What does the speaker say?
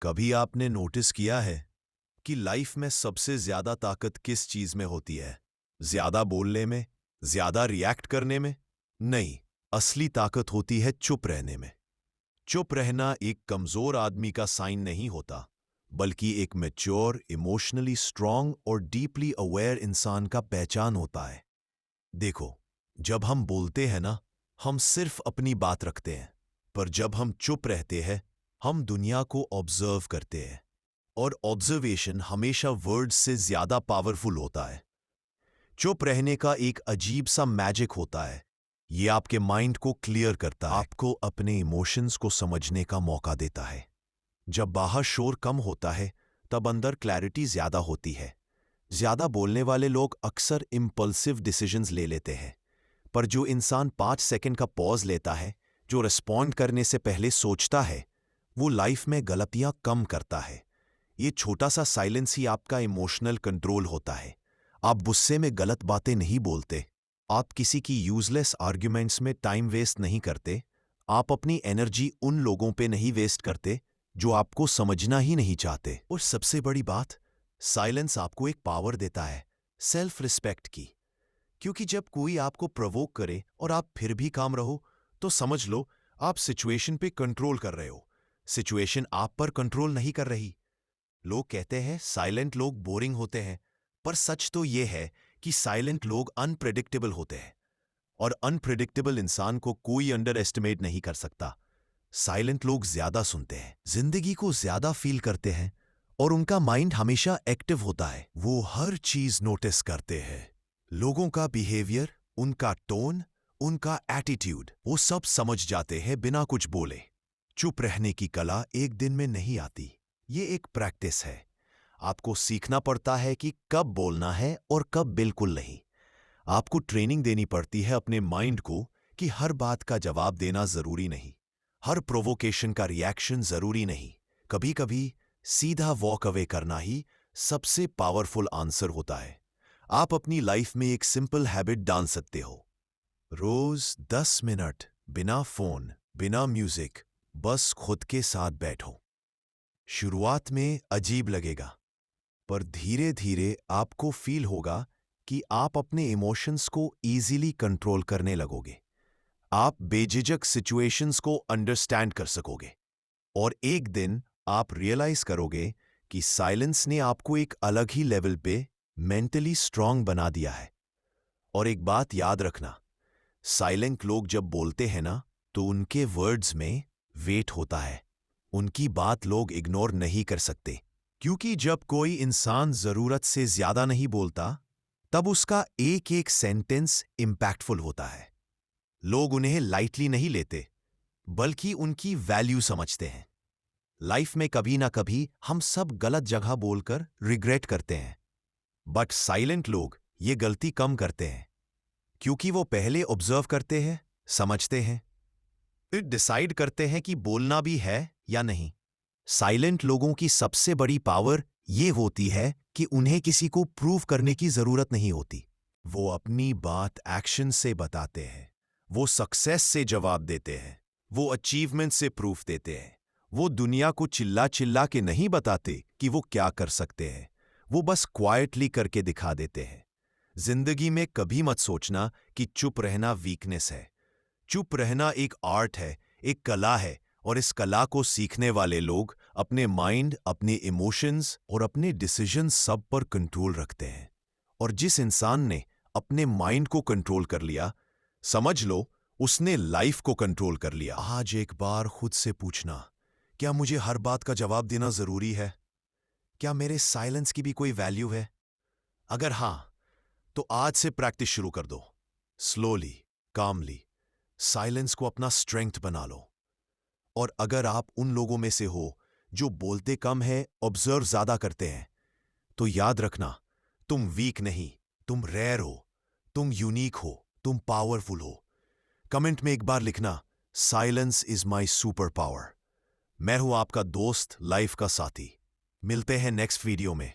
कभी आपने नोटिस किया है कि लाइफ में सबसे ज्यादा ताकत किस चीज में होती है? ज्यादा बोलने में? ज्यादा रिएक्ट करने में? नहीं, असली ताकत होती है चुप रहने में। चुप रहना एक कमजोर आदमी का साइन नहीं होता, बल्कि एक मैच्योर, इमोशनली स्ट्रांग और डीपली अवेयर इंसान का पहचान होता है। देखो, जब हम बोलते हैं ना, हम सिर्फ अपनी बात रखते हैं, पर जब हम चुप रहते हैं, हम दुनिया को ऑब्जर्व करते हैं। और ऑब्जर्वेशन हमेशा वर्ड्स से ज्यादा पावरफुल होता है। चुप रहने का एक अजीब सा मैजिक होता है। ये आपके माइंड को क्लियर करता है, आपको अपने इमोशंस को समझने का मौका देता है। जब बाहर शोर कम होता है, तब अंदर क्लैरिटी ज्यादा होती है। ज्यादा बोलने वाले लोग अक्सर इम्पल्सिव डिसीजंस ले लेते हैं, पर जो इंसान 5 सेकंड का पॉज लेता है, जो रिस्पॉन्ड करने से पहले सोचता है, वो लाइफ में गलतियां कम करता है। ये छोटा सा साइलेंस ही आपका इमोशनल कंट्रोल होता है। आप गुस्से में गलत बातें नहीं बोलते, आप किसी की यूजलेस आर्ग्यूमेंट्स में टाइम वेस्ट नहीं करते, आप अपनी एनर्जी उन लोगों पे नहीं वेस्ट करते जो आपको समझना ही नहीं चाहते। और सबसे बड़ी बात, साइलेंस आपको एक पावर देता है, सेल्फ रिस्पेक्ट की। क्योंकि जब कोई आपको प्रोवोक करे और आप फिर भी काम रहो, तो समझ लो आप सिचुएशन पे कंट्रोल कर रहे हो। सिचुएशन आप पर कंट्रोल नहीं कर रही। लोग कहते हैं साइलेंट लोग बोरिंग होते हैं, पर सच तो यह है कि साइलेंट लोग अनप्रेडिक्टेबल होते हैं, और अनप्रेडिक्टेबल इंसान को कोई अंडर एस्टिमेट नहीं कर सकता। साइलेंट लोग ज्यादा सुनते हैं, जिंदगी को ज्यादा फील करते हैं, और उनका माइंड हमेशा एक्टिव होता है। वो हर चीज नोटिस करते हैं, लोगों का बिहेवियर, उनका टोन, उनका एटीट्यूड, वो सब समझ जाते हैं बिना कुछ बोले। चुप रहने की कला एक दिन में नहीं आती, ये एक प्रैक्टिस है। आपको सीखना पड़ता है कि कब बोलना है और कब बिल्कुल नहीं। आपको ट्रेनिंग देनी पड़ती है अपने माइंड को कि हर बात का जवाब देना जरूरी नहीं, हर प्रोवोकेशन का रिएक्शन जरूरी नहीं। कभी कभी सीधा वॉक अवे करना ही सबसे पावरफुल आंसर होता है। आप अपनी लाइफ में एक सिंपल हैबिट डाल सकते हो। रोज 10 मिनट बिना फोन, बिना म्यूजिक, बस खुद के साथ बैठो। शुरुआत में अजीब लगेगा, पर धीरे धीरे आपको फील होगा कि आप अपने इमोशंस को इजीली कंट्रोल करने लगोगे। आप बेझिझक सिचुएशंस को अंडरस्टैंड कर सकोगे, और एक दिन आप रियलाइज करोगे कि साइलेंस ने आपको एक अलग ही लेवल पे मेंटली स्ट्रांग बना दिया है। और एक बात याद रखना, साइलेंट लोग जब बोलते हैं ना, तो उनके वर्ड्स में वेट होता है। उनकी बात लोग इग्नोर नहीं कर सकते, क्योंकि जब कोई इंसान जरूरत से ज्यादा नहीं बोलता, तब उसका एक एक सेंटेंस इंपैक्टफुल होता है। लोग उन्हें लाइटली नहीं लेते, बल्कि उनकी वैल्यू समझते हैं। लाइफ में कभी ना कभी हम सब गलत जगह बोलकर रिग्रेट करते हैं, बट साइलेंट लोग ये गलती कम करते हैं, क्योंकि वो पहले ऑब्जर्व करते हैं, समझते हैं, फिर डिसाइड करते हैं कि बोलना भी है या नहीं। साइलेंट लोगों की सबसे बड़ी पावर ये होती है कि उन्हें किसी को प्रूव करने की जरूरत नहीं होती। वो अपनी बात एक्शन से बताते हैं, वो सक्सेस से जवाब देते हैं, वो अचीवमेंट से प्रूफ देते हैं। वो दुनिया को चिल्ला चिल्ला के नहीं बताते कि वो क्या कर सकते हैं, वो बस क्वाइटली करके दिखा देते हैं। जिंदगी में कभी मत सोचना कि चुप रहना वीकनेस है। चुप रहना एक आर्ट है, एक कला है, और इस कला को सीखने वाले लोग अपने माइंड, अपने इमोशंस और अपने डिसीजन सब पर कंट्रोल रखते हैं। और जिस इंसान ने अपने माइंड को कंट्रोल कर लिया, समझ लो उसने लाइफ को कंट्रोल कर लिया। आज एक बार खुद से पूछना, क्या मुझे हर बात का जवाब देना जरूरी है? क्या मेरे साइलेंस की भी कोई वैल्यू है? अगर हां, तो आज से प्रैक्टिस शुरू कर दो। स्लोली, कामली साइलेंस को अपना स्ट्रेंथ बना लो। और अगर आप उन लोगों में से हो जो बोलते कम है, ऑब्जर्व ज्यादा करते हैं, तो याद रखना, तुम वीक नहीं, तुम रेयर हो, तुम यूनिक हो, तुम पावरफुल हो। कमेंट में एक बार लिखना, silence is my super power. मैं हूं आपका दोस्त, लाइफ का साथी। मिलते हैं नेक्स्ट वीडियो में।